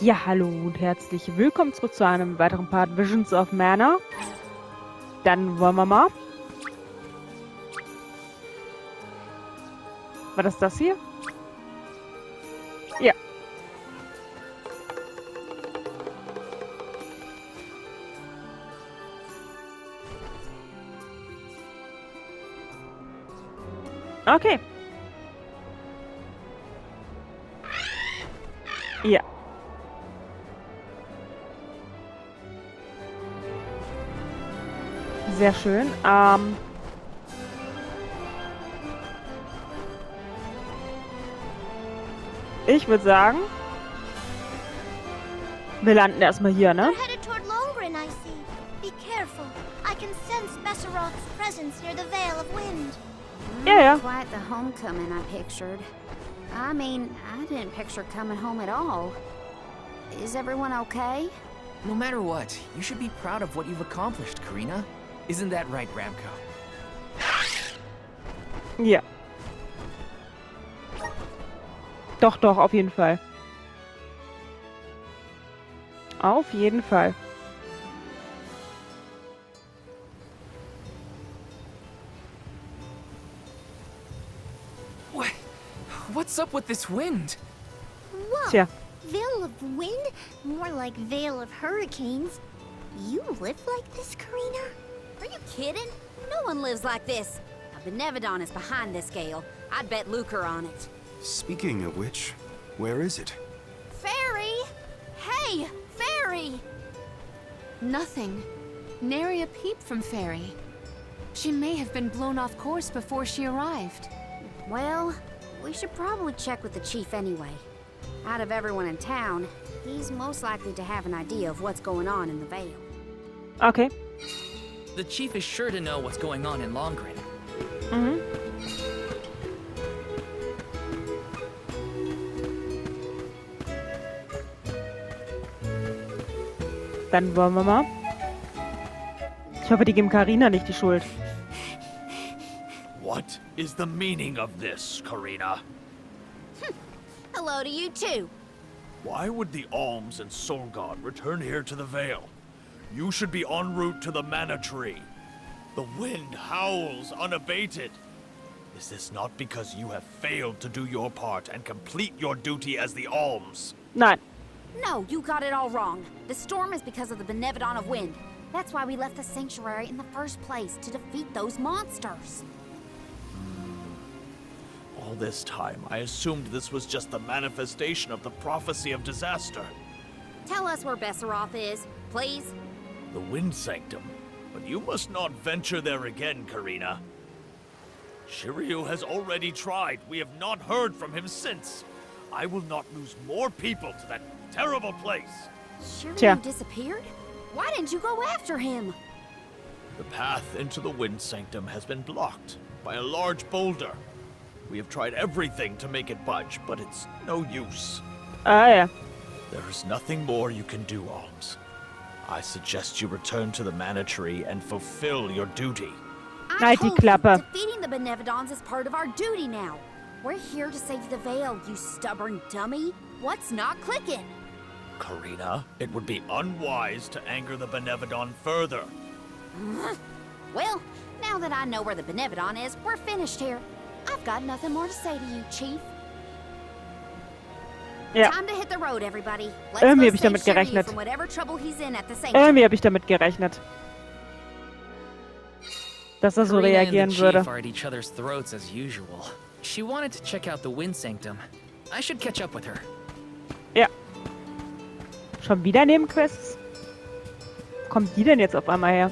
Ja, hallo und herzlich willkommen zurück zu einem weiteren Part Visions of Mana. Dann wollen wir mal. War das hier? Ja. Okay. Ja. Sehr schön. Ich würde sagen, wir landen erstmal hier, ne? Ja. Quite the homecoming I pictured. I mean, I didn't picture coming home at all. Is everyone okay? No matter what, you should be proud of what you've accomplished, Karina. Isn't that right, Ramco? Ja. Doch, auf jeden Fall. Auf jeden Fall. What's up with this wind? Whoa! Tja. Veil of wind? More like veil of hurricanes. You live like this, Karina? Are you kidding? No one lives like this. A Benevodon is behind this gale. I'd bet lucre on it. Speaking of which, where is it? Fairy! Hey, Fairy! Nothing. Nary a peep from Fairy. She may have been blown off course before she arrived. Well, we should probably check with the chief anyway. Out of everyone in town, he's most likely to have an idea of what's going on in the Vale. Okay. The chief is sure to know what's going on in Longrin. Mhm. Dann wollen wir mal. Ich hoffe, die geben Karina nicht die Schuld. What is the meaning of this, Karina? Hello to you too. Why would the Alms and Soul God return here to the Vale? You should be en route to the Mana Tree. The wind howls unabated. Is this not because you have failed to do your part and complete your duty as the Alms? Nein. No, you got it all wrong. The storm is because of the Benevodon of Wind. That's why we left the sanctuary in the first place, to defeat those monsters. All this time, I assumed this was just the manifestation of the prophecy of disaster. Tell us where Besseroth is, please. The Wind Sanctum. But you must not venture there again, Karina. Shiryu has already tried. We have not heard from him since. I will not lose more people to that terrible place. Shiryu disappeared? Why didn't you go after him? The path into the Wind Sanctum has been blocked by a large boulder. We have tried everything to make it budge, but it's no use. Ja. There is nothing more you can do, Alms. I suggest you return to the Mana Tree and fulfill your duty. I Halt die told you, Klappe. defeating the Benevodons is part of our duty now. We're here to save the Vale, you stubborn dummy. What's not clicking? Karina, it would be unwise to anger the Benevodon further. Well, now that I know where the Benevodon is, we're finished here. I've got nothing more to say to you, Chief. Ja. Time to hit the road, everybody. Let's Irgendwie go hab ich save damit Shiryu gerechnet. from whatever trouble he's in at the sanctuary. Irgendwie habe ich damit gerechnet, dass er so Karina and reagieren the würde. chief are at each other's throats as usual. She wanted to check out the Wind Sanctum. I should catch up with her. Ja. Schon wieder Nebenquests? Wo kommt die denn jetzt auf einmal her?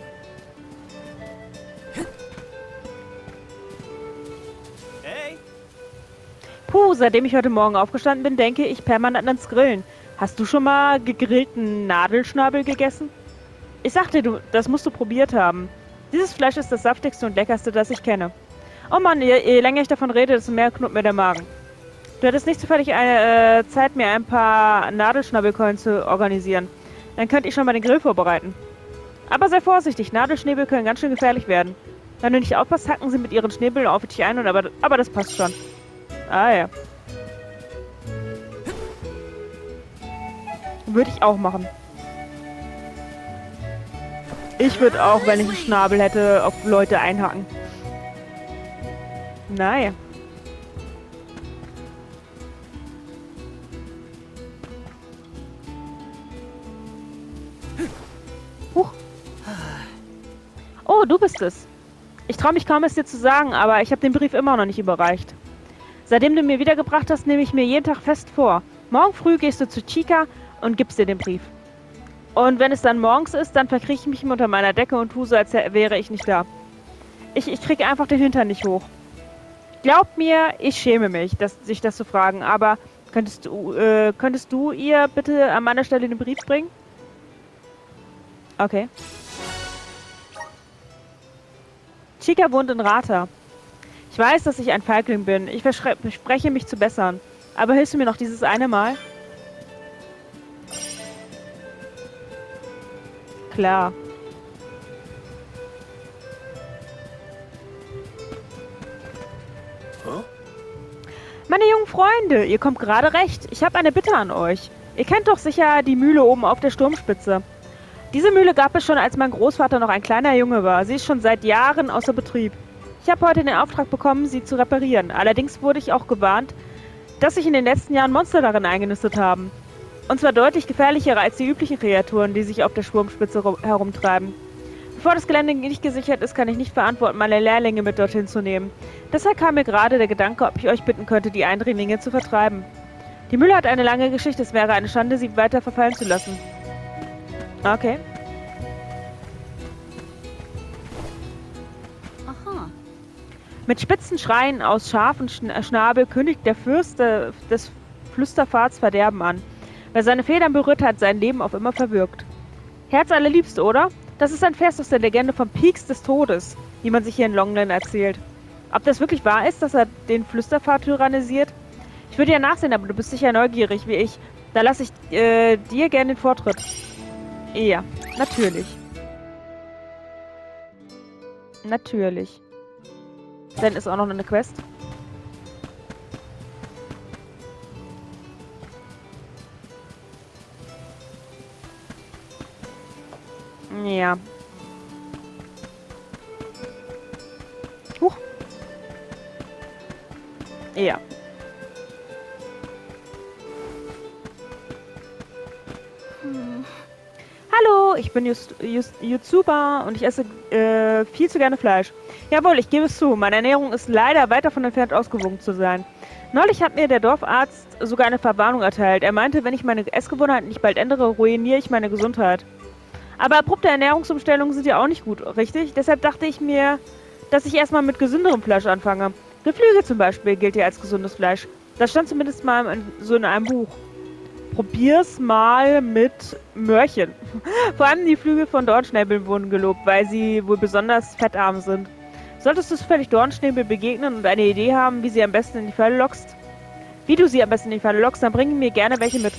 Hey? Puh, seitdem ich heute Morgen aufgestanden bin, denke ich permanent ans Grillen. Hast du schon mal gegrillten Nadelschnabel gegessen? Ich sagte, das musst du probiert haben. Dieses Fleisch ist das saftigste und leckerste, das ich kenne. Oh Mann, je länger ich davon rede, desto mehr knurrt mir der Magen. Du hattest nicht zufällig eine Zeit, mir ein paar Nadelschnabelkeulen zu organisieren. Dann könnte ich schon mal den Grill vorbereiten. Aber sei vorsichtig, Nadelschnäbel können ganz schön gefährlich werden. Wenn du nicht aufpasst, hacken sie mit ihren Schnäbeln auf dich ein, aber das passt schon. Ah ja. Würde ich auch machen. Ich würde auch, wenn ich einen Schnabel hätte, auf Leute einhaken. Naja. Huch. Oh, du bist es. Ich traue mich kaum, es dir zu sagen, aber ich habe den Brief immer noch nicht überreicht. Seitdem du mir wiedergebracht hast, nehme ich mir jeden Tag fest vor. Morgen früh gehst du zu Chica und gibst dir den Brief. Und wenn es dann morgens ist, dann verkrieche ich mich unter meiner Decke und tue so, als wäre ich nicht da. Ich kriege einfach den Hintern nicht hoch. Glaub mir, ich schäme mich, sich das zu fragen, aber könntest du ihr bitte an meiner Stelle den Brief bringen? Okay. Chica wohnt in Rata. Ich weiß, dass ich ein Feigling bin. Ich verspreche mich zu bessern. Aber hilfst du mir noch dieses eine Mal? Klar. Meine jungen Freunde, ihr kommt gerade recht. Ich habe eine Bitte an euch. Ihr kennt doch sicher die Mühle oben auf der Sturmspitze. Diese Mühle gab es schon, als mein Großvater noch ein kleiner Junge war. Sie ist schon seit Jahren außer Betrieb. Ich habe heute den Auftrag bekommen, sie zu reparieren. Allerdings wurde ich auch gewarnt, dass sich in den letzten Jahren Monster darin eingenistet haben. Und zwar deutlich gefährlichere als die üblichen Kreaturen, die sich auf der Sturmspitze herumtreiben. Bevor das Gelände nicht gesichert ist, kann ich nicht verantworten, meine Lehrlinge mit dorthin zu nehmen. Deshalb kam mir gerade der Gedanke, ob ich euch bitten könnte, die Eindringlinge zu vertreiben. Die Mühle hat eine lange Geschichte, es wäre eine Schande, sie weiter verfallen zu lassen. Okay. Aha. Mit spitzen Schreien aus scharfen Schnabel kündigt der Fürst des Flüsterpfads Verderben an. Wer seine Federn berührt, hat sein Leben auf immer verwirkt. Herz allerliebste, oder? Das ist ein Vers aus der Legende vom Peaks des Todes, wie man sich hier in Longland erzählt. Ob das wirklich wahr ist, dass er den Flüsterpfad tyrannisiert? Ich würde ja nachsehen, aber du bist sicher neugierig wie ich. Da lasse ich dir gerne den Vortritt. Ja, natürlich. Natürlich. Dann ist auch noch eine Quest. Ja. Huch. Ja. Hallo, ich bin YouTuber und ich esse viel zu gerne Fleisch. Jawohl, ich gebe es zu, meine Ernährung ist leider weit davon entfernt, ausgewogen zu sein. Neulich hat mir der Dorfarzt sogar eine Verwarnung erteilt. Er meinte, wenn ich meine Essgewohnheiten nicht bald ändere, ruiniere ich meine Gesundheit. Aber abrupte Ernährungsumstellungen sind ja auch nicht gut, richtig? Deshalb dachte ich mir, dass ich erstmal mit gesünderem Fleisch anfange. Geflügel zum Beispiel gilt ja als gesundes Fleisch. Das stand zumindest mal so in einem Buch. Probier's mal mit Möhrchen. Vor allem die Flügel von Dornschnäbeln wurden gelobt, weil sie wohl besonders fettarm sind. Solltest du zufällig Dornschnäbel begegnen und eine Idee haben, wie du sie am besten in die Falle lockst, dann bring mir gerne welche mit.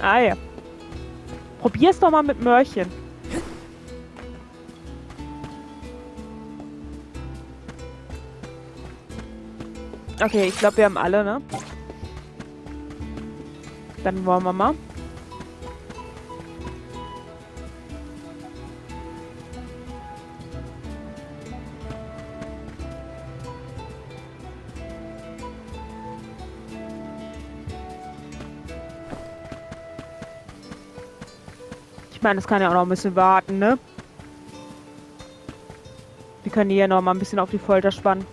Ah ja. Probier's doch mal mit Möhrchen. Okay, ich glaube, wir haben alle, ne? Dann wollen wir mal. Ich meine, das kann ja auch noch ein bisschen warten, ne? Wir können die ja noch mal ein bisschen auf die Folter spannen.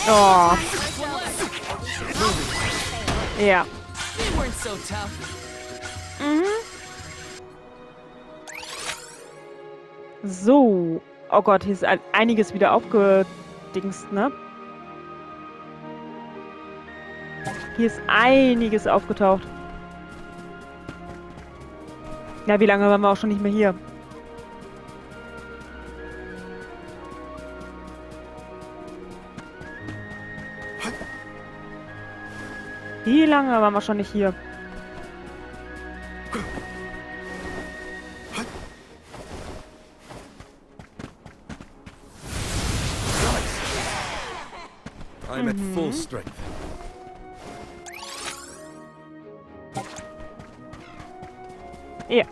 Oh. Ja. They weren't so tough. So. Oh Gott, hier ist einiges wieder aufgedingst, ne? Hier ist einiges aufgetaucht. Ja, wie lange waren wir auch schon nicht mehr hier? Wie lange waren wir schon nicht hier? I'm at full strength. Ja.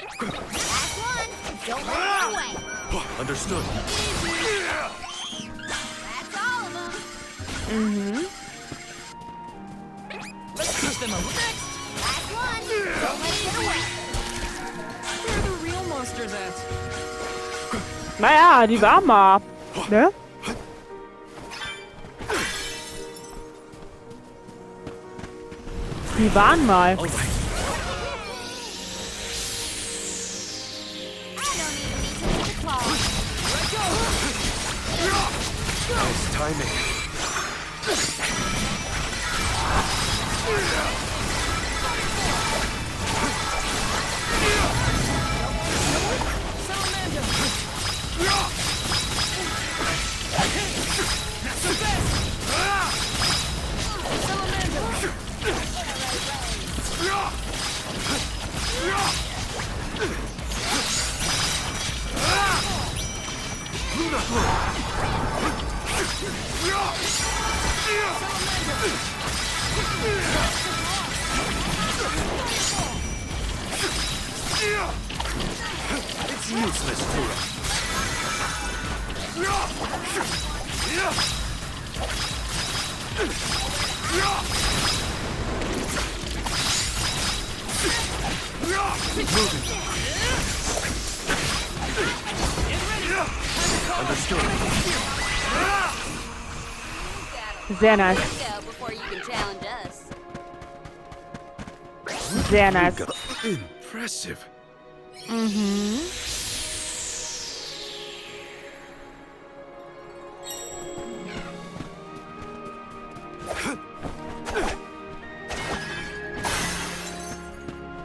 Last one. Don't let it get away. Understood. That's all of them. Mhm. Let's teach them a next. Last one. Don't let it get away. Where are the real monsters at? Naja, die waren mal. Ne? Die waren mal. All right. I don't even need to use the claws. Nice timing. It's useless to us. Understood. Sehr nice. Go before you can challenge us. Sehr nice. Impressive. Mhm.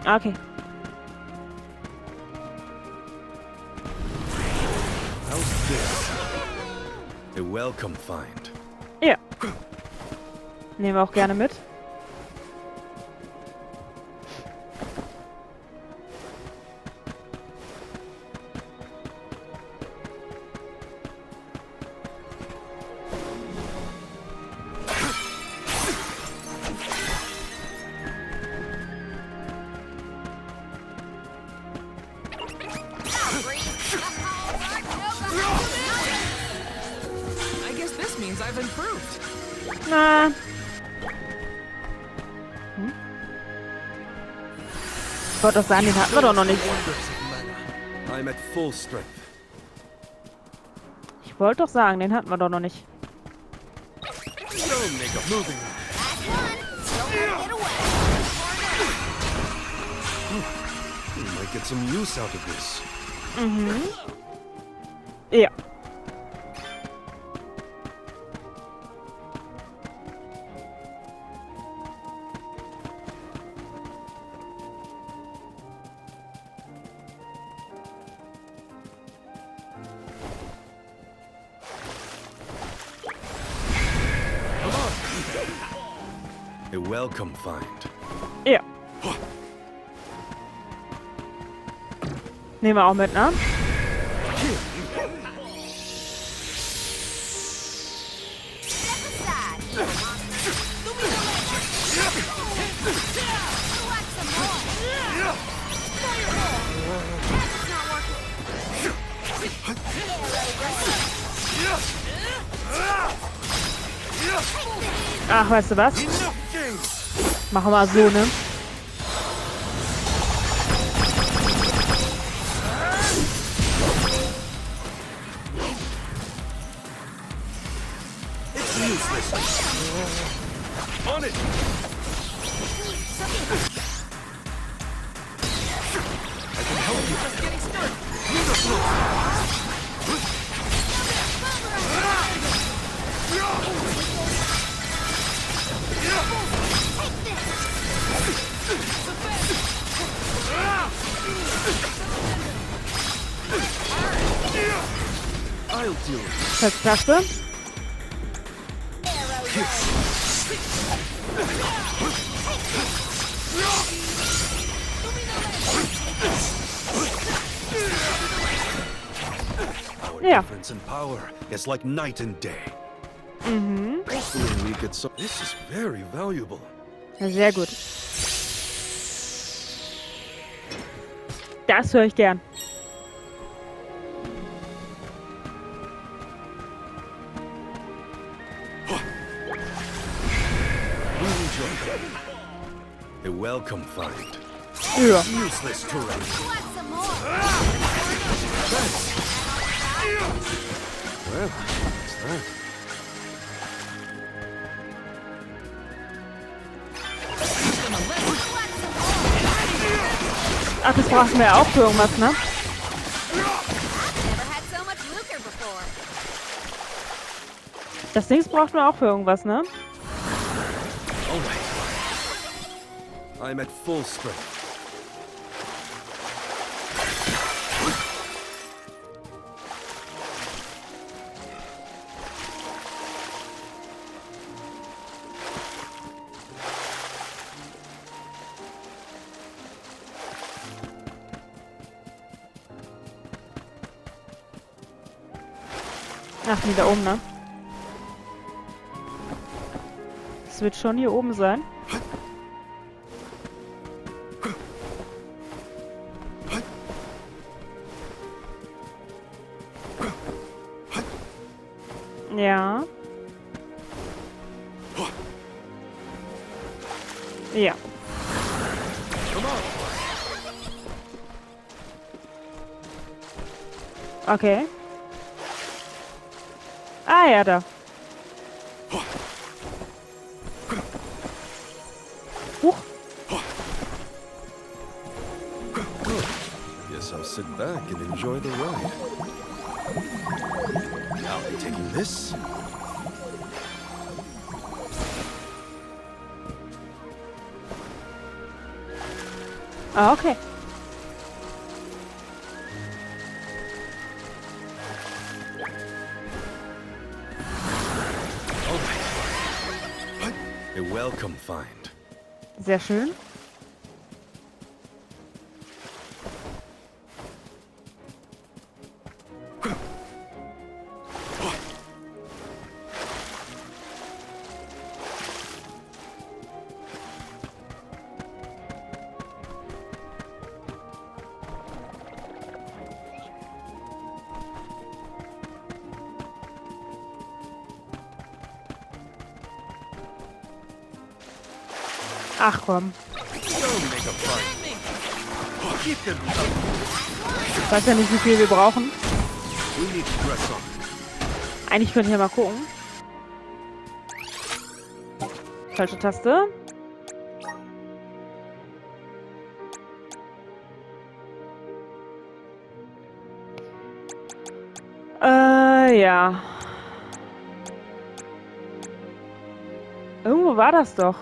Okay. How's this? A welcome find. Ja. Nehmen wir auch gerne mit. I guess this means I've improved. Na. Ich wollte doch sagen, den hatten wir doch noch nicht. Wonders of Mana. I'm at full strength. Ich wollte doch sagen, den hatten wir doch noch nicht. Don't make a moving. Last one. Don't let it get away. We might get some use out of this. Mhm. Ja. A welcome find. Ja. Nehmen wir auch mit, ne? Step aside, you monster. Who wants some more? That's not working. Ach, weißt du was? Machen wir so, ne? It's useless. On it. I can help you. Just getting started. guilty. Falsche Taste. Our Ja. difference in power is like night and day. Mhm. Hopefully we get some. This is very valuable. Ja, sehr gut. Das höre ich gern. A welcome find. Ja. Useless to run. Well, what's that? Ach, das brauchen wir ja auch für irgendwas, ne? Never had so much lucre before. Das Ding braucht man auch für irgendwas, ne? All right. I'm at full strength. Ach, die da oben, ne? Das wird schon hier oben sein. Ja. Ja. Okay. Ah, ja, da. Huch. Guess I'll sit back and enjoy the ride. I'll be taking this. Ah, okay. A welcome find. Sehr schön. Ach komm. Don't make a fight. Keep them coming. Ich weiß ja nicht, wie viel wir brauchen. We need to press on. Eigentlich könnte ich ja mal gucken. Falsche Taste. Ja. Irgendwo war das doch.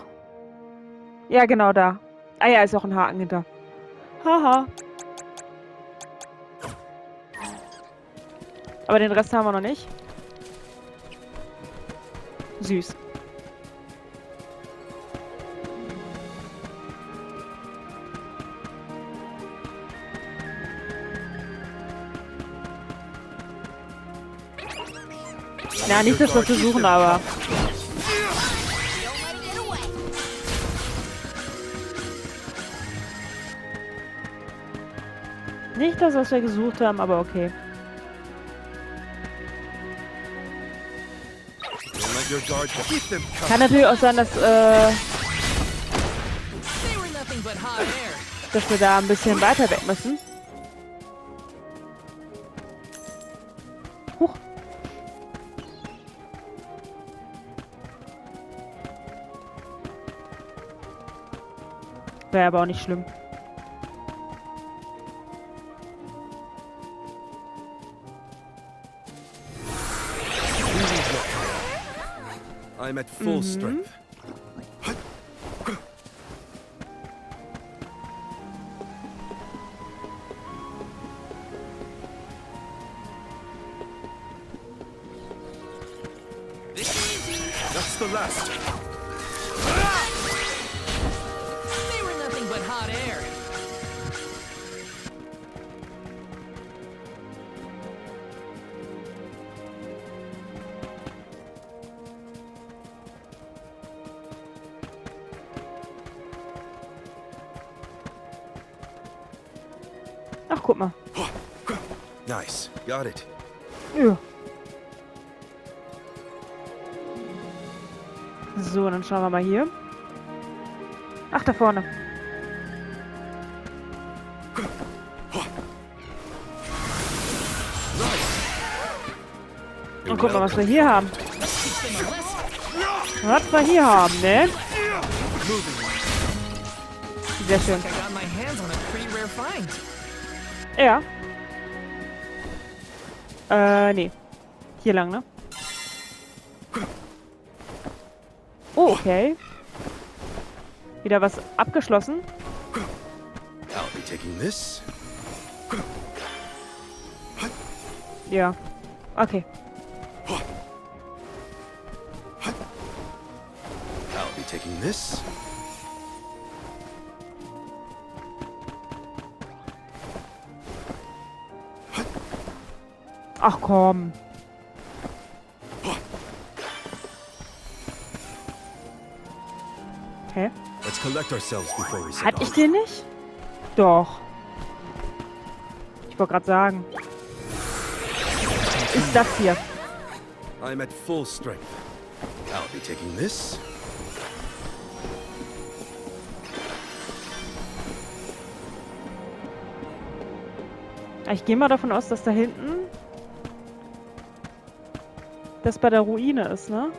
Ja, genau da. Ah ja, ist auch ein Haken hinter. Haha. Aber den Rest haben wir noch nicht. Süß. Ja, nicht das, was wir suchen, aber... Nicht das, was wir gesucht haben, aber okay. Don't let your guard down. Keep them coming. Kann natürlich auch sein, dass, They were nothing but hot air. dass wir da ein bisschen weiter weg müssen. Huch. Wäre aber auch nicht schlimm. I'm at full strength. That's the last. They were nothing but hot air. Ach, guck mal. Nice. Got it. Ja. So, dann schauen wir mal hier. Ach, da vorne. Und guck mal, was wir hier haben. Was wir hier haben, ne? Sehr schön. I got my hands on a pretty rare find. Ja. Nee. Hier lang, ne? Oh, okay. Wieder was abgeschlossen. I'll be taking this. Ja. Okay. I'll be taking this. Ach komm. Hä? Let's collect ourselves before we set Hatte ich off. den nicht? Doch. Ich wollte gerade sagen. Ist das hier? I'm at full strength. I'll be taking this. Ich gehe mal davon aus, dass da hinten das bei der Ruine ist, ne?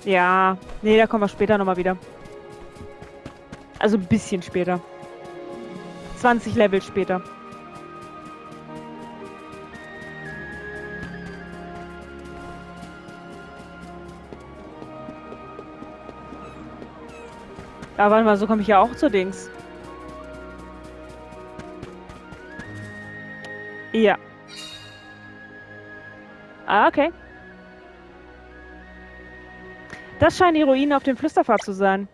Ja. Nee, da kommen wir später nochmal wieder. Also ein bisschen später. 20 Level später. Ja, warte mal, so komme ich ja auch zu Dings. Ja. Ah, okay. Das scheinen die Ruinen auf dem Flüsterpfad zu sein.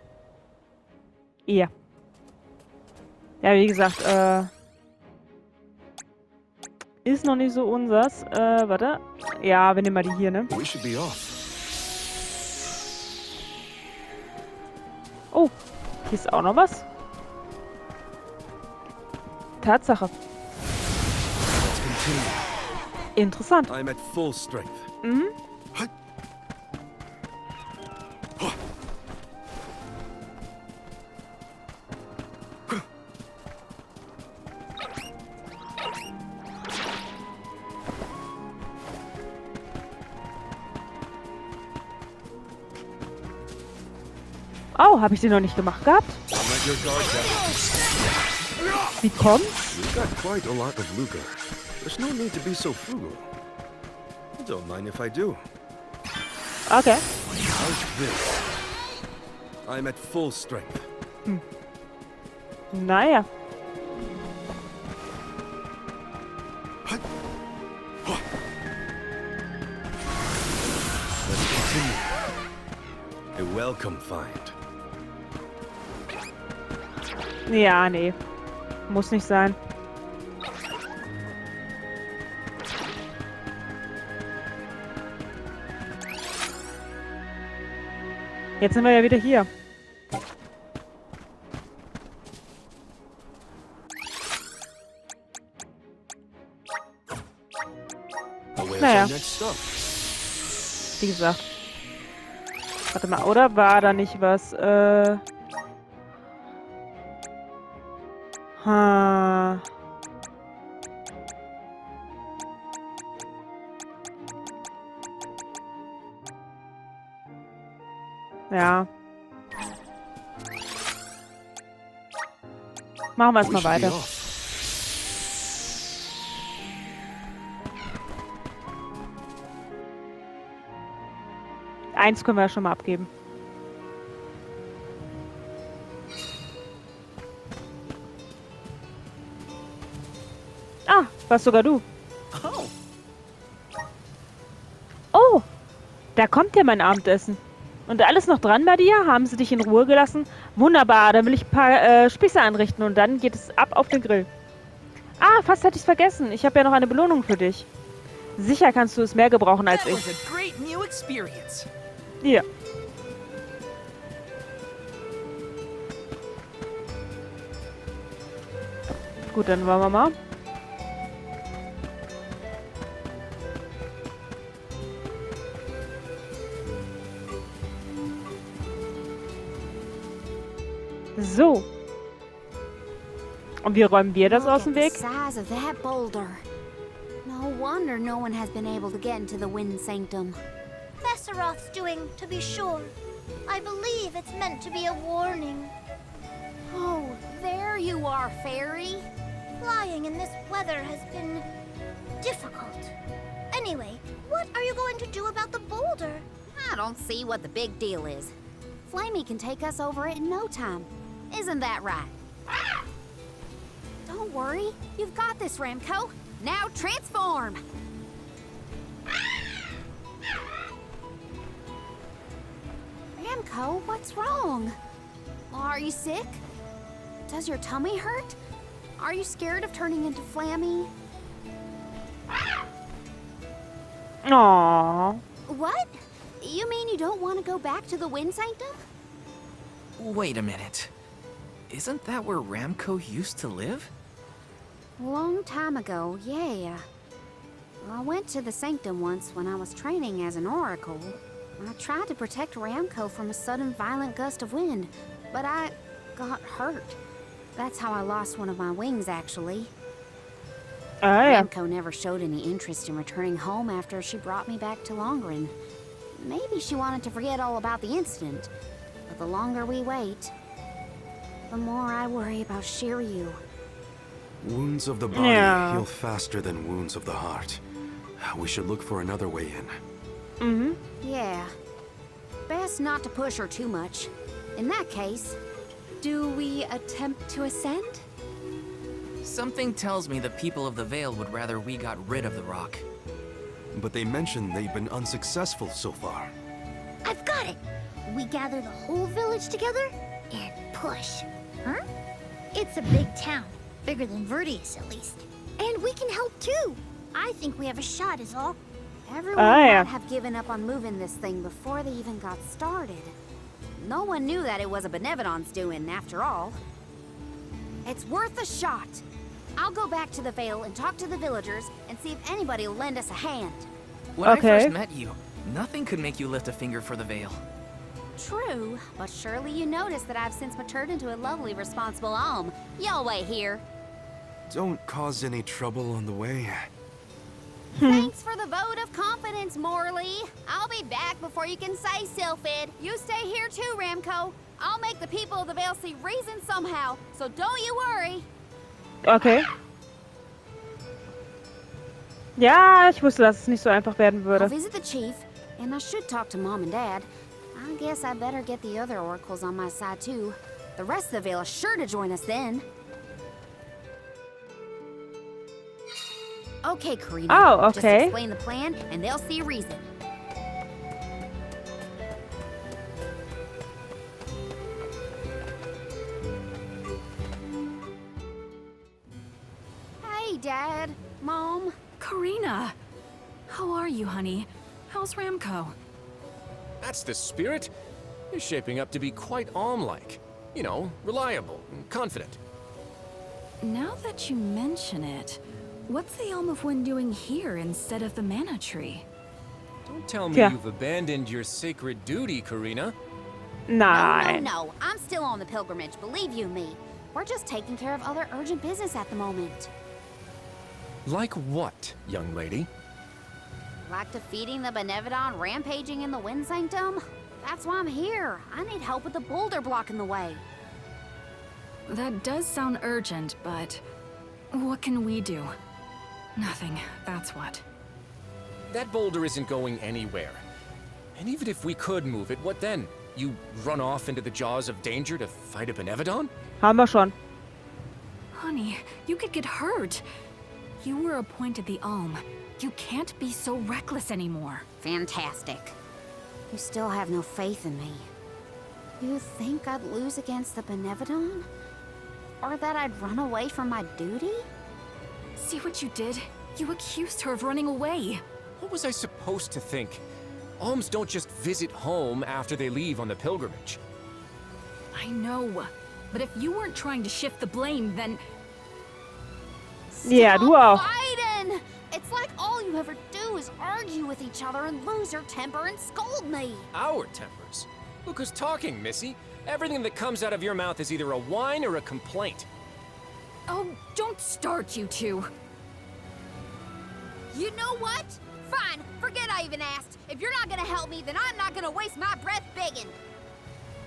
Ja. Ja, wie gesagt, ist noch nicht so unsers. Warte. Ja, wir nehmen mal die hier, ne? We should be off. Oh, hier ist auch noch was. Tatsache. Let's continue. Interessant. I'm at full strength. Mhm. Oh, habe ich den noch nicht gemacht gehabt? Let your guard down. Wie kommt's? You've got quite a lot of lucre. There's no need to be so frugal. Don't mind if I do. Okay. How's this? I'm at full strength. Naja. Let's continue. A welcome find. Ja, nee. Muss nicht sein. Jetzt sind wir ja wieder hier. Where's Naja. our next stop? Wie gesagt. Warte mal, oder war da nicht was, Ja. Machen wir We erstmal should be weiter. off. Eins können wir ja schon mal abgeben. Ah, was sogar du. Oh, Da kommt ja mein Abendessen. Und alles noch dran bei dir? Haben sie dich in Ruhe gelassen? Wunderbar, dann will ich ein paar Spieße anrichten und dann geht es ab auf den Grill. Ah, fast hätte ich es vergessen. Ich habe ja noch eine Belohnung für dich. Sicher kannst du es mehr gebrauchen als That ich. was a great new experience. Hier. Gut, dann wollen wir mal. So. Und wie räumen wir das aus dem Weg? Look at the size of that boulder. No wonder no one has been able to get into the Wind Sanctum. Besseroth's doing, to be sure. I believe it's meant to be a warning. Oh, there you are, Fairy. Flying in this weather has been difficult. Anyway, what are you going to do about the boulder? I don't see what the big deal is. Flamey can take us over it in no time. Isn't that right? Don't worry. You've got this, Ramco. Now transform! Ramco, what's wrong? Are you sick? Does your tummy hurt? Are you scared of turning into Flammy? Aww. What? You mean you don't want to go back to the Wind Sanctum? Wait a minute. Isn't that where Ramco used to live? Long time ago, yeah. I went to the Sanctum once when I was training as an oracle. I tried to protect Ramco from a sudden violent gust of wind, but I got hurt. That's how I lost one of my wings, actually. Ah ja. Ramco never showed any interest in returning home after she brought me back to Longren. Maybe she wanted to forget all about the incident, but the longer we wait, the more I worry about Shiryu. Wounds of the body Yeah. heal faster than wounds of the heart. We should look for another way in. Mhm. Yeah. Best not to push her too much. In that case, Do we attempt to ascend? Something tells me the people of the Vale would rather we got rid of the rock. But they mentioned they've been unsuccessful so far. I've got it. We gather the whole village together and push. Huh? It's a big town. Bigger than Verdius, at least. And we can help too. I think we have a shot is all. everyone yeah. might have given up on moving this thing before they even got started. No one knew that it was a Benevolent's doing, after all. It's worth a shot. I'll go back to the Vale and talk to the villagers and see if anybody will lend us a hand. When Okay. I first met you, nothing could make you lift a finger for the Vale. True, but surely you noticed that I've since matured into a lovely, responsible alm. Y'all wait here. Don't cause any trouble on the way. Thanks for the vote of confidence, Morley. I'll be back before you can say Sylphid. You stay here too, Ramco. I'll make the people of the Vale see reason somehow, so don't you worry. Okay. Ja, ich wusste, dass es nicht so einfach werden I'll würde. visit the chief, and I should talk to Mom and Dad. I guess I better get the other oracles on my side too. The rest of the Vale is sure to join us then. Okay, Karina. Oh, Just okay. explain the plan, and they'll see reason. Hey, Dad. Mom. Karina! How are you, honey? How's Ramco? That's the spirit. You're shaping up to be quite Alm-like. You know, reliable and confident. Now that you mention it, what's the Elm of Wind doing here instead of the Mana Tree? Don't tell me Yeah. you've abandoned your sacred duty, Karina. Nein. No. I'm still on the pilgrimage, believe you me. We're just taking care of other urgent business at the moment. Like what, young lady? Like defeating the Benevodon rampaging in the Wind Sanctum? That's why I'm here. I need help with the boulder blocking the way. That does sound urgent, but what can we do? Nothing, that's what. That boulder isn't going anywhere. And even if we could move it, what then? You run off into the jaws of danger to fight a Benevodon? Haben wir schon. Honey, you could get hurt. You were appointed the Alm. You can't be so reckless anymore. Fantastic. You still have no faith in me. You think I'd lose against the Benevodon? Or that I'd run away from my duty? See what you did? You accused her of running away. What was I supposed to think? Alms don't just visit home after they leave on the pilgrimage. I know. But if you weren't trying to shift the blame, then... Ja, du auch. Fighting! It's like all you ever do is argue with each other and lose your temper and scold me. Our tempers. Look who's talking, Missy. Everything that comes out of your mouth is either a whine or a complaint. Oh, don't start, you two. You know what? Fine, forget I even asked. If you're not gonna help me, then I'm not gonna waste my breath begging.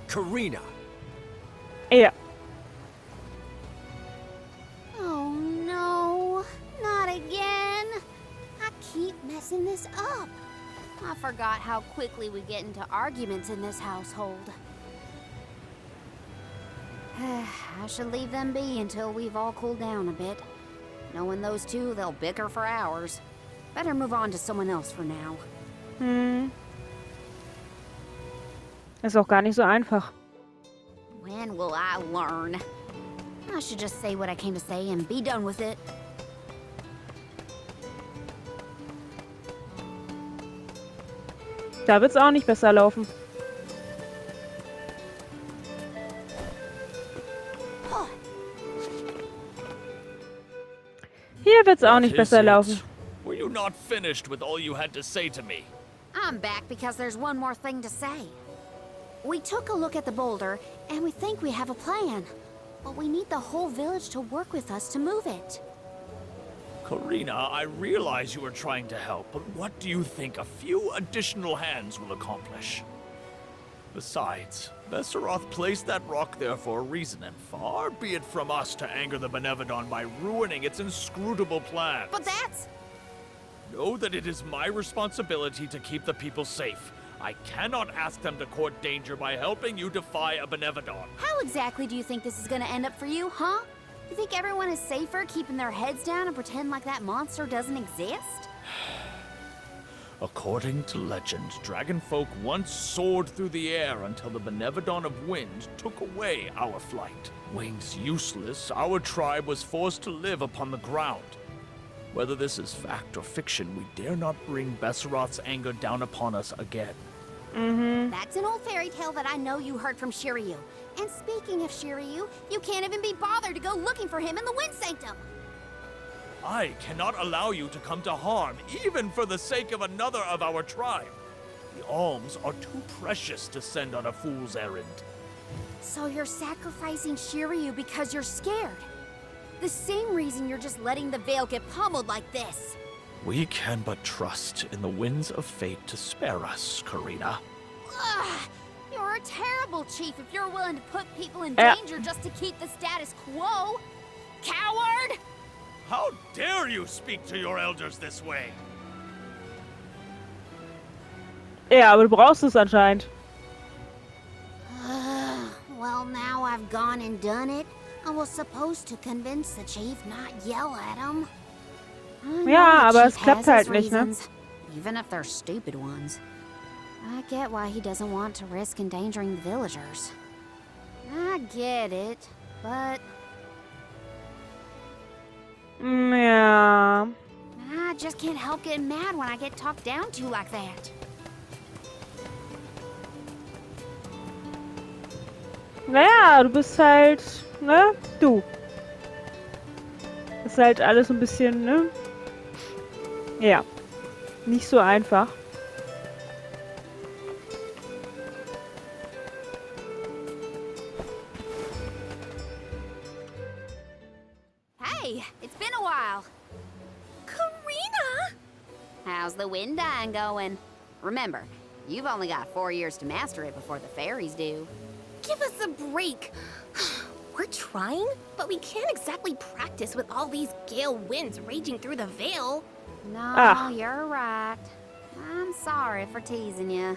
Karina. Ja. Oh no, not again. I keep messing this up. I forgot how quickly we get into arguments in this household. I should leave them be until we've all cooled down a bit. Knowing those two, they'll bicker for hours. Better move on to someone else for now. Ist auch gar nicht so einfach. When will I learn? I should just say what I came to say and be done with it. Da wird's auch nicht besser laufen. Hier wird's auch nicht besser laufen. Were you not finished with all you had to say to me? I'm back because there's one more thing to say. We took a look at the boulder, and we think we have a plan. But we need the whole village to work with us to move it. Karina, I realize you are trying to help, but what do you think a few additional hands will accomplish? Besides, Besseroth placed that rock there for a reason, and far be it from us to anger the Benevodon by ruining its inscrutable plans. But that's... Know that it is my responsibility to keep the people safe. I cannot ask them to court danger by helping you defy a Benevodon. How exactly do you think this is gonna end up for you, huh? You think everyone is safer keeping their heads down and pretend like that monster doesn't exist? According to legend, dragonfolk once soared through the air until the Benevodon of Wind took away our flight. Wings useless, our tribe was forced to live upon the ground. Whether this is fact or fiction, we dare not bring Besseroth's anger down upon us again. That's an old fairy tale that I know you heard from Shiryu. And speaking of Shiryu, you can't even be bothered to go looking for him in the Wind Sanctum. I cannot allow you to come to harm, even for the sake of another of our tribe. The alms are too precious to send on a fool's errand. So you're sacrificing Shiryu because you're scared. The same reason you're just letting the Veil get pummeled like this. We can but trust in the winds of fate to spare us, Karina. Ugh, you're a terrible chief if you're willing to put people in danger just to keep the status quo. Coward! How dare you speak to your elders this way? Ja, aber du brauchst es anscheinend. Well, now I've gone and done it. I was supposed to convince the chief, not yell at him. Ja, aber es klappt halt nicht, ne? Even if they're stupid ones. I get why he doesn't want to risk endangering the villagers. I get it, but... Ja. I just can't help getting mad when I get talked down to like that. Naja, du bist halt, ne? Du. Ist halt alles ein bisschen, ne? Ja. Nicht so einfach. Hey, it's been a while. Karina! How's the wind dying going? Remember, you've only got 4 years to master it before the fairies do. Give us a break. We're trying, but we can't exactly practice with all these gale winds raging through the Veil. No, you're right. I'm sorry for teasing you.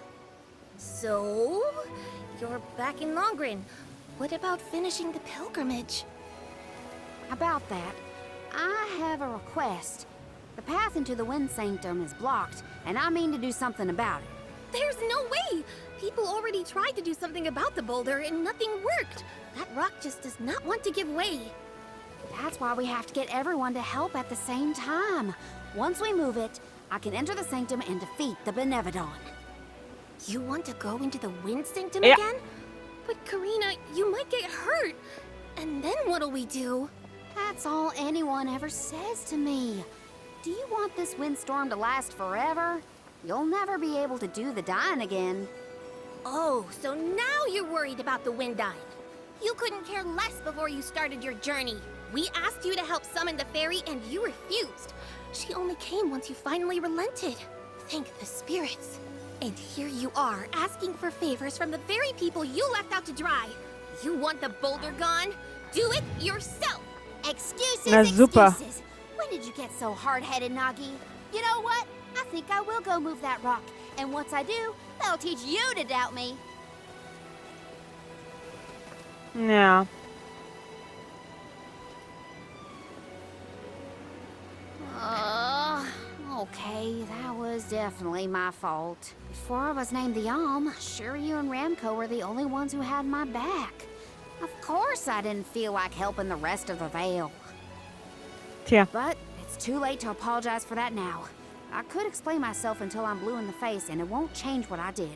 So, you're back in Longren. What about finishing the pilgrimage? About that, I have a request. The path into the Wind Sanctum is blocked, and I mean to do something about it. There's no way! People already tried to do something about the boulder and nothing worked. That rock just does not want to give way. That's why we have to get everyone to help at the same time. Once we move it, I can enter the sanctum and defeat the Benevodon. You want to go into the wind sanctum Yeah. again? But Karina, you might get hurt. And then what'll we do? That's all anyone ever says to me. Do you want this windstorm to last forever? You'll never be able to do the Dahin again. Oh, so now you're worried about the wind dying. You couldn't care less before you started your journey. We asked you to help summon the fairy and you refused. She only came once you finally relented. Thank the spirits. And here you are, asking for favors from the very people you left out to dry. You want the boulder gone? Do it yourself! Excuses, Na super. excuses. When did you get so hard-headed, Nagi? You know what? I think I will go move that rock. And once I do, that'll teach you to doubt me. Ja. Okay, that was definitely my fault. Before I was named the sure you and Ramco were the only ones who had my back. Of course I didn't feel like helping the rest of the Vale. Tja. But it's too late to apologize for that now. I could explain myself until I'm blue in the face, and it won't change what I did.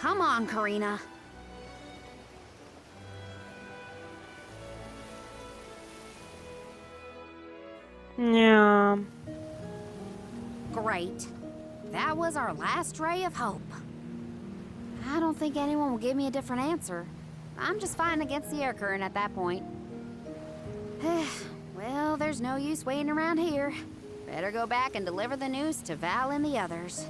Come on, Karina. Ja. Great. That was our last ray of hope. I don't think anyone will give me a different answer. I'm just fighting against the air current at that point. Well, there's no use waiting around here. Better go back and deliver the news to Val and the others.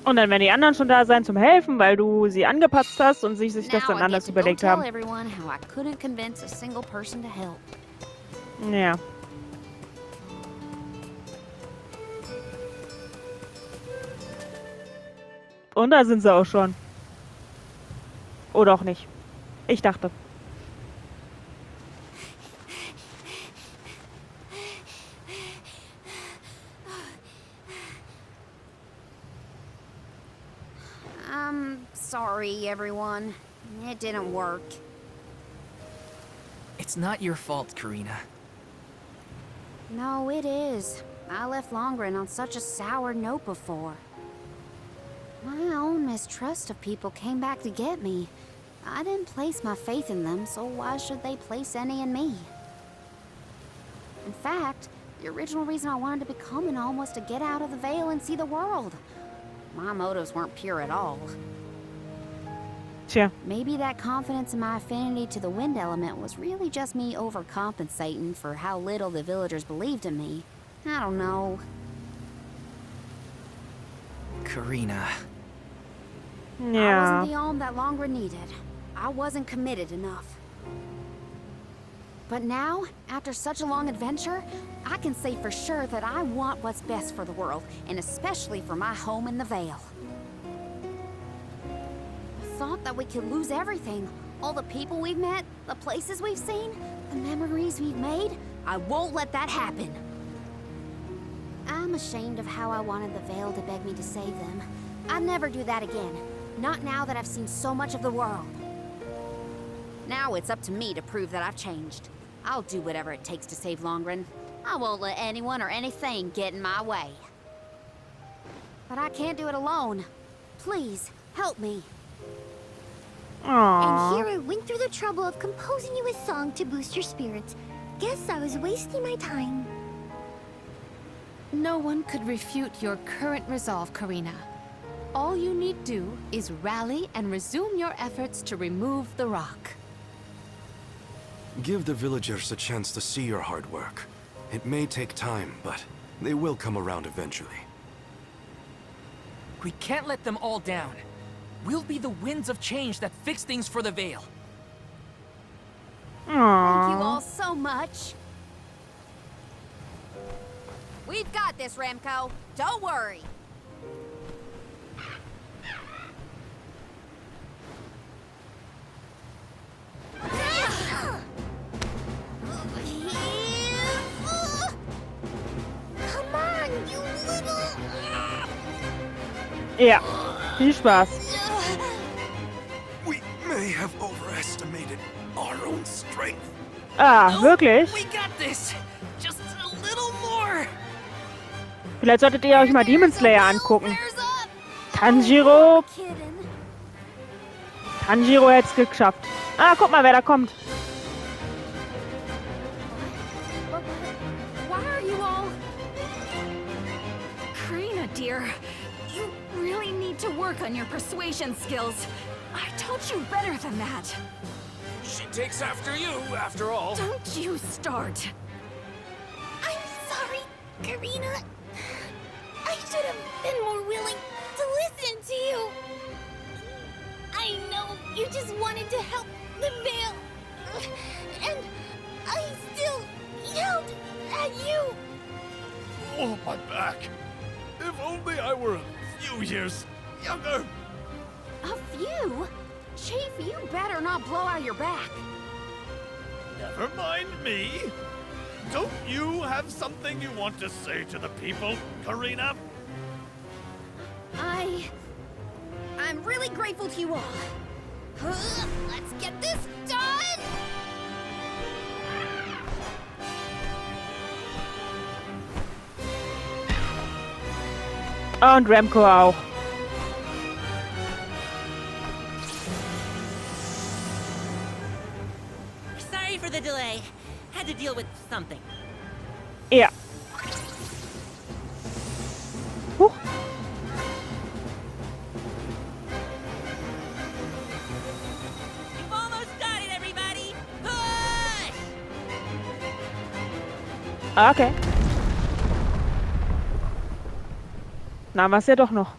Und dann werden die anderen schon da sein zum Helfen, weil du sie angepatzt hast und sich das dann Now I get anders to go überlegt tell haben. everyone how I couldn't convince a single person to help. Ja. Und da sind sie auch schon. Oder auch nicht. Ich dachte. I'm sorry, everyone. It didn't work. It's not your fault, Karina. No, it is. I left Longren on such a sour note before. My own mistrust of people came back to get me. I didn't place my faith in them, so why should they place any in me? In fact, the original reason I wanted to become an Alm was to get out of the Vale and see the world. My motives weren't pure at all. Tja. Maybe that confidence in my affinity to the wind element was really just me overcompensating for how little the villagers believed in me. I don't know. Karina. I Ja. wasn't the Alm that Longren needed. I wasn't committed enough. But now, after such a long adventure, I can say for sure that I want what's best for the world, and especially for my home in the Vale. I thought that we could lose everything. All the people we've met, the places we've seen, the memories we've made. I won't let that happen. I'm ashamed of how I wanted the Vale to beg me to save them. I'd never do that again. Not now that I've seen so much of the world. Now it's up to me to prove that I've changed. I'll do whatever it takes to save Longren. I won't let anyone or anything get in my way. But I can't do it alone. Please, help me. Aww. And here I went through the trouble of composing you a song to boost your spirits. Guess I was wasting my time. No one could refute your current resolve, Karina. All you need do is rally and resume your efforts to remove the rock. Give the villagers a chance to see your hard work. It may take time, but they will come around eventually. We can't let them all down. We'll be the winds of change that fix things for the Vale. Thank you all so much. We've got this, Ramco. Don't worry. Come on, you little... Ja. Viel Spaß. We may have overestimated our own strength. Ah, wirklich? We got this. Just a little more. Vielleicht solltet ihr euch mal Demon Slayer angucken. There's up. Tanjiro. Kidding. Tanjiro hätte es geschafft. Ah, guck mal, wer da kommt. Why are you all... Karina, dear, you really need to work on your persuasion skills. I taught you better than that. She takes after you, after all. Don't you start. I'm sorry, Karina. I should have been more willing to listen to you. I know you just wanted to help the Veil. And I still yelled at you. Oh, my back. If only I were a few years younger. A few? Chief, you better not blow out your back. Never mind me. Don't you have something you want to say to the people, Karina? I'm really grateful to you all. Let's get this done. Und Remco auch. Sorry for the delay. Had to deal with something. Ja. Huch. You've almost got it, everybody! Push! Okay. Na, was ja doch noch.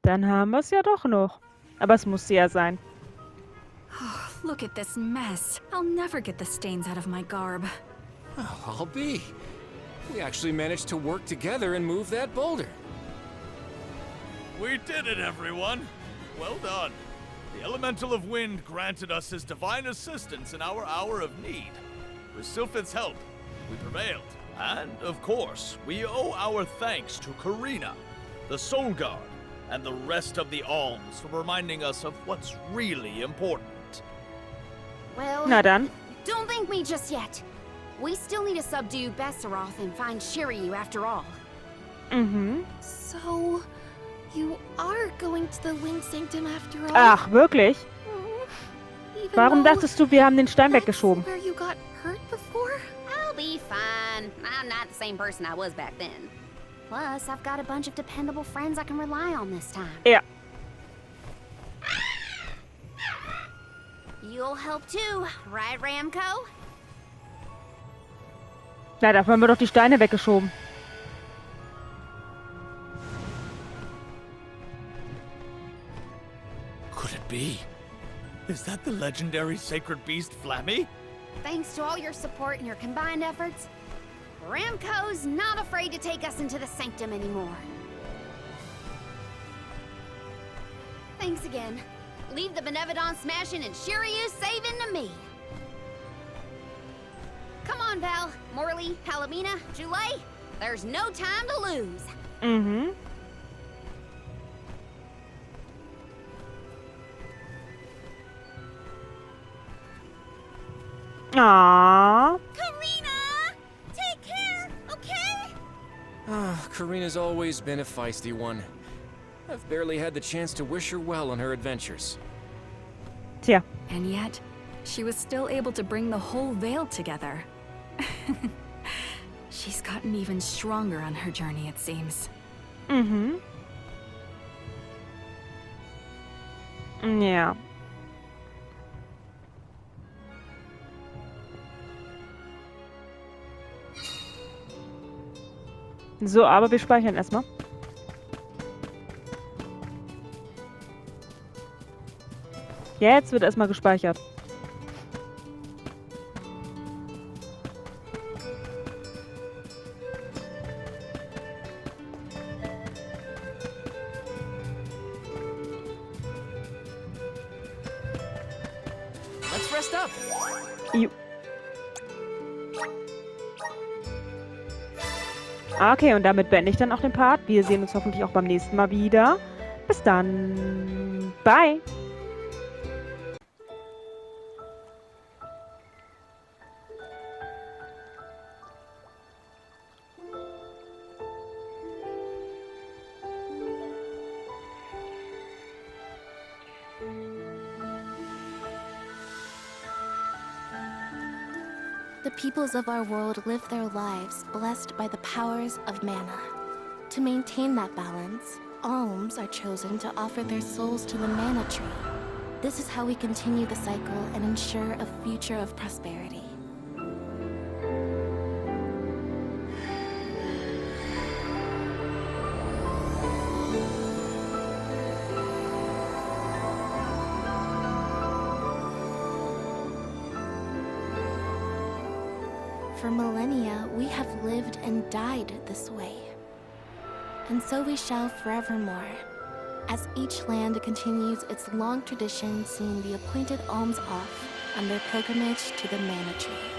Dann haben wir es ja doch noch. Aber es musste ja sein. Look at this mess. I'll never get the stains out of my garb. Oh, I'll be. We actually managed to work together and move that boulder. We did it, everyone. Well done. The Elemental of Wind granted us his divine assistance in our hour of need. With Sylphid's help, we prevailed. And, of course, we owe our thanks to Karina, the Soul Guard, and the rest of the Alms for reminding us of what's really important. Well, Na dann. don't thank me just yet. We still need to subdue Besseroth and find Shiryu after all. Mhm. So, you are going to the Wind Sanctum after all? Ach, wirklich? Even Warum though dachtest du, wir haben den Stein that's weggeschoben? where you got hurt before? I'll be fine. I'm not the same person I was back then. Plus, I've got a bunch of dependable friends I can rely on this time. Ja. You'll help too, right, Ramco? Na, dafür haben wir doch die Steine weggeschoben. Could it be? Is that the legendary sacred beast Flammy? Thanks to all your support and your combined efforts, Ramco's not afraid to take us into the Sanctum anymore. Thanks again. Leave the Benevodon smashing and Shiryu saving to me. Come on, Val, Morley, Palomina, Julie. There's no time to lose. Mhm. Aww. Karina! Take care, okay? Ah, Karina's always been a feisty one. I've barely had the chance to wish her well on her adventures. Tja. And yet, she was still able to bring the whole Veil together. She's gotten even stronger on her journey, it seems. Mhm. Ja. So, aber wir speichern erstmal. Jetzt wird erstmal gespeichert. Let's rest up. Jo. Okay, und damit beende ich dann auch den Part. Wir sehen uns hoffentlich auch beim nächsten Mal wieder. Bis dann. Bye. The peoples of our world live their lives blessed by the powers of mana. To maintain that balance, alms are chosen to offer their souls to the mana tree. This is how we continue the cycle and ensure a future of prosperity. For millennia, we have lived and died this way. And so we shall forevermore, as each land continues its long tradition seeing the appointed alms off on their pilgrimage to the Mana Tree.